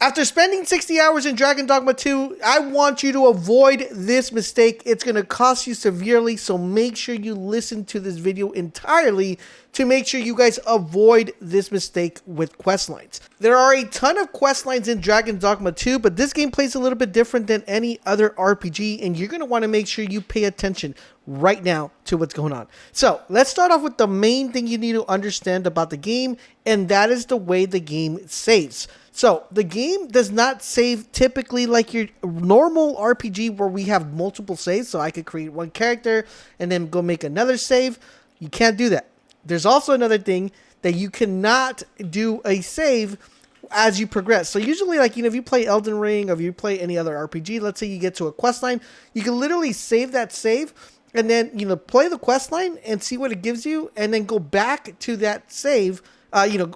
After spending 60 hours in Dragon Dogma 2, I want you to avoid this mistake. It's going to cost you severely, so make sure you listen to this video entirely to make sure you guys avoid this mistake with quest lines. There are a ton of quest lines in Dragon Dogma 2, but this game plays a little bit different than any other RPG, and you're going to want to make sure you pay attention right now to what's going on. So let's start off with the main thing you need to understand about the game, and that is the way the game saves. So the game does not save typically like your normal RPG where we have multiple saves. So I could create one character and then go make another save. You can't do that. There's also another thing that you cannot do a save as you progress. So usually, like, if you play Elden Ring or if you play any other RPG, let's say you get to a quest line, you can literally save that save and then, play the quest line and see what it gives you and then go back to that save,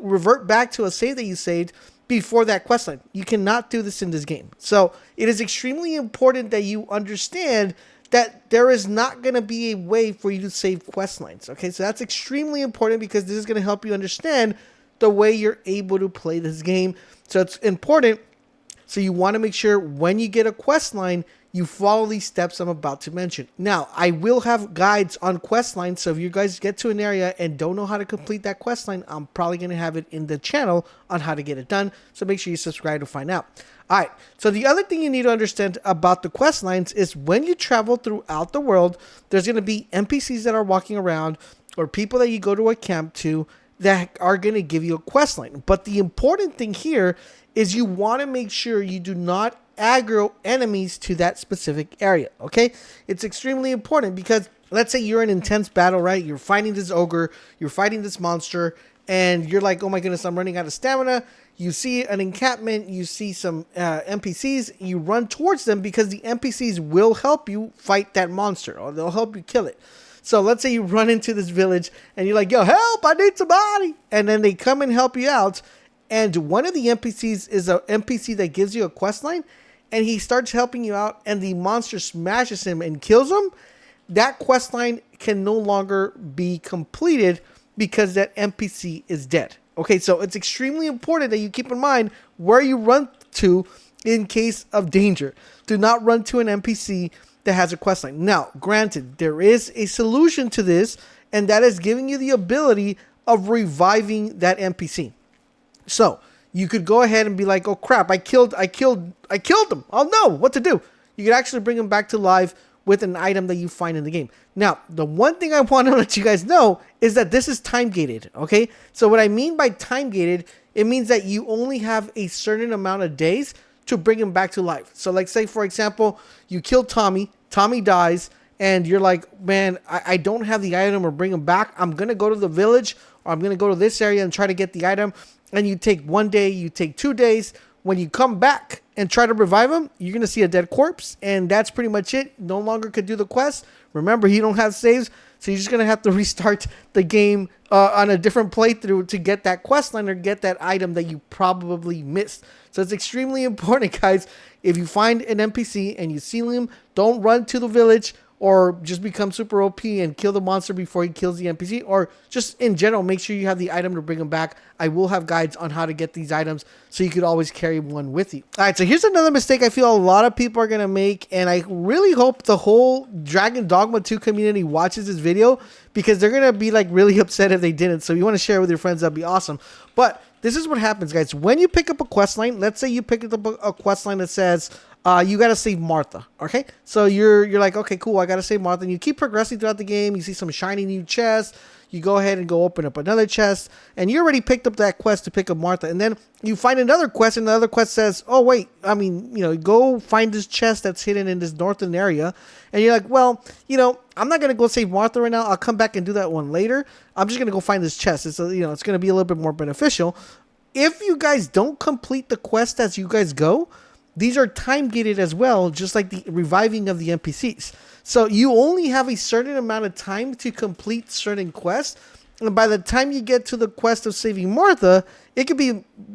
revert back to a save that you saved before that quest line. You cannot do this in this game. So it is extremely important that you understand that there is not going to be a way for you to save quest lines. Okay, so that's extremely important because this is going to help you understand the way you're able to play this game. So it's important. So you want to make sure when you get a quest line, you follow these steps I'm about to mention. Now, I will have guides on quest lines, so if you guys get to an area and don't know how to complete that quest line, I'm probably going to have it in the channel on how to get it done, so make sure you subscribe to find out. Alright, so the other thing you need to understand about the quest lines is when you travel throughout the world, there's going to be NPCs that are walking around or people that you go to a camp to that are going to give you a quest line. But the important thing here is you want to make sure you do not aggro enemies to that specific area, okay? It's extremely important because let's say you're in intense battle, right? You're fighting this ogre, you're fighting this monster, and you're like, oh my goodness, I'm running out of stamina. You see an encampment, you see some NPCs, you run towards them because the NPCs will help you fight that monster or they'll help you kill it. So let's say you run into this village and you're like, yo, help, I need somebody. And then they come and help you out. And one of the NPCs is an NPC that gives you a quest line, and he starts helping you out, and the monster smashes him and kills him. That quest line can no longer be completed because that NPC is dead. Okay, so it's extremely important that you keep in mind where you run to in case of danger. Do not run to an NPC that has a quest line. Now, granted, there is a solution to this, and that is giving you the ability of reviving that NPC. So you could go ahead and be like, oh crap, I killed him. I'll know what to do. You could actually bring him back to life with an item that you find in the game. Now, the one thing I want to let you guys know is that this is time gated. Okay. So what I mean by time gated, it means that you only have a certain amount of days to bring him back to life. So like say, for example, you kill Tommy dies, and you're like, man, I don't have the item or bring him back. I'm going to go to the village or I'm going to go to this area and try to get the item. And you take 1 day, you take 2 days. When you come back and try to revive him, you're going to see a dead corpse. And that's pretty much it. No longer could do the quest. Remember, he don't have saves. So you're just going to have to restart the game on a different playthrough to get that quest line or get that item that you probably missed. So it's extremely important, guys. If you find an NPC and you see him, don't run to the village or just become super OP and kill the monster before he kills the NPC, or just in general, make sure you have the item to bring him back. I will have guides on how to get these items, so you could always carry one with you. All right, so here's another mistake I feel a lot of people are going to make, and I really hope the whole Dragon Dogma 2 community watches this video, because they're going to be like really upset if they didn't. So if you want to share it with your friends, that'd be awesome. But this is what happens, guys. When you pick up a quest line, let's say you pick up a quest line that says, you got to save Martha. Okay. So you're like, okay, cool. I got to save Martha. And you keep progressing throughout the game. You see some shiny new chests. You go ahead and go open up another chest, and you already picked up that quest to pick up Martha. And then you find another quest, and the other quest says, oh, wait, go find this chest that's hidden in this northern area. And you're like, well, I'm not going to go save Martha right now. I'll come back and do that one later. I'm just going to go find this chest. It's going to be a little bit more beneficial. If you guys don't complete the quest as you guys go, these are time gated as well, just like the reviving of the NPCs. So you only have a certain amount of time to complete certain quests. And by the time you get to the quest of saving Martha,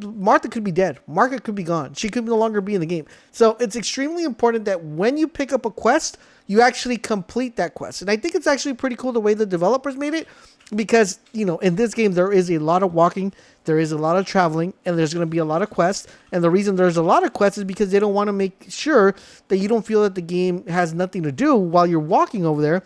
Martha could be dead. Martha could be gone. She could no longer be in the game. So it's extremely important that when you pick up a quest, you actually complete that quest. And I think it's actually pretty cool the way the developers made it. because, you know, in this game there is a lot of walking, there is a lot of traveling, and there's going to be a lot of quests. And the reason there's a lot of quests is because they don't want to make sure that you don't feel that the game has nothing to do while you're walking over there.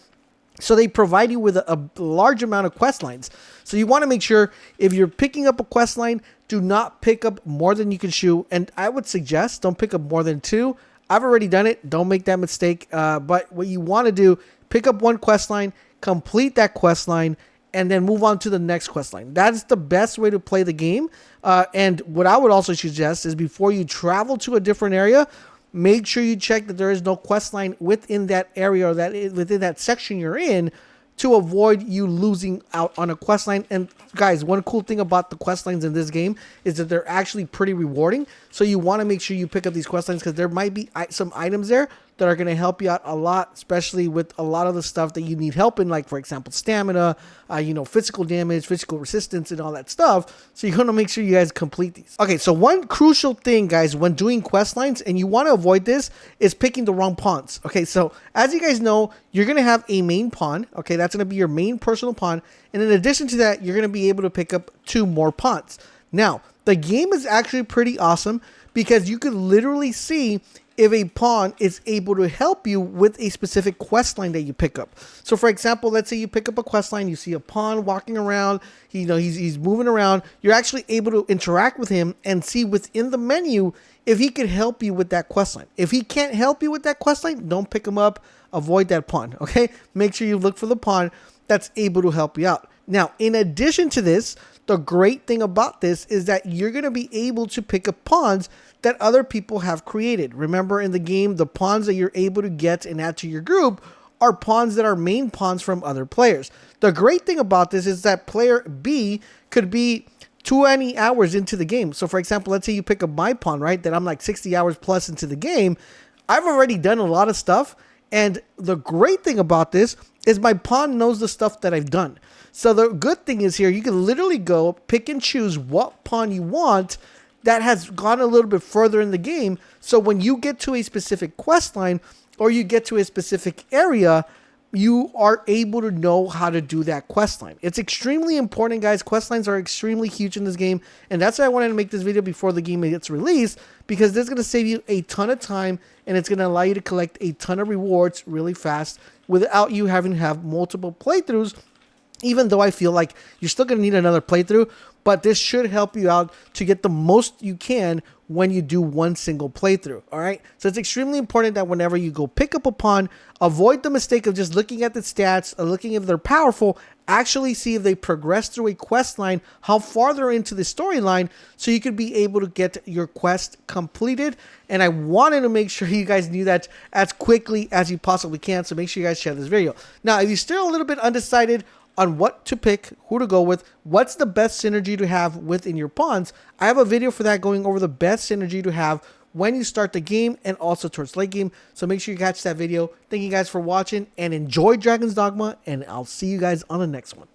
So they provide you with a large amount of quest lines. So you want to make sure if you're picking up a quest line, do not pick up more than you can chew. And I would suggest don't pick up more than 2. I've already done it. Don't make that mistake. But what you want to do, pick up one quest line, complete that quest line, and then move on to the next quest line. That's the best way to play the game. And what I would also suggest is before you travel to a different area, make sure you check that there is no quest line within that area or that within that section you're in, to avoid you losing out on a quest line. And guys, one cool thing about the quest lines in this game is that they're actually pretty rewarding. So you want to make sure you pick up these quest lines because there might be some items there that are going to help you out a lot, especially with a lot of the stuff that you need help in, like, for example, stamina, physical damage, physical resistance, and all that stuff. So you're going to make sure you guys complete these. Okay, so one crucial thing, guys, when doing quest lines, and you want to avoid this, is picking the wrong pawns. Okay, so as you guys know, you're going to have a main pawn. Okay, that's going to be your main personal pawn. And in addition to that, you're going to be able to pick up 2 more pawns. Now, the game is actually pretty awesome because you could literally see if a pawn is able to help you with a specific quest line that you pick up. So for example, let's say you pick up a quest line, you see a pawn walking around, he's moving around, you're actually able to interact with him and see within the menu if he could help you with that quest line. If he can't help you with that quest line, don't pick him up, avoid that pawn, okay? Make sure you look for the pawn that's able to help you out. Now, in addition to this, the great thing about this is that you're going to be able to pick up pawns that other people have created. Remember, in the game, the pawns that you're able to get and add to your group are pawns that are main pawns from other players. The great thing about this is that player B could be 20 hours into the game. So for example, let's say you pick up my pawn, right? That I'm like 60 hours plus into the game. I've already done a lot of stuff. And the great thing about this is my pawn knows the stuff that I've done. So the good thing is here, you can literally go pick and choose what pawn you want that has gone a little bit further in the game. So when you get to a specific quest line or you get to a specific area, you are able to know how to do that quest line. It's extremely important, guys. Quest lines are extremely huge in this game. And that's why I wanted to make this video before the game gets released, because this is going to save you a ton of time and it's going to allow you to collect a ton of rewards really fast without you having to have multiple playthroughs. Even though I feel like you're still going to need another playthrough, but this should help you out to get the most you can when you do one single playthrough, all right? So it's extremely important that whenever you go pick up a pawn, avoid the mistake of just looking at the stats or looking if they're powerful. Actually see if they progress through a quest line, how far they're into the storyline, so you could be able to get your quest completed. And I wanted to make sure you guys knew that as quickly as you possibly can, so make sure you guys share this video. Now, if you're still a little bit undecided on what to pick, who to go with, what's the best synergy to have within your pawns, I have a video for that going over the best synergy to have when you start the game and also towards late game. So make sure you catch that video. Thank you guys for watching and enjoy Dragon's Dogma, and I'll see you guys on the next one.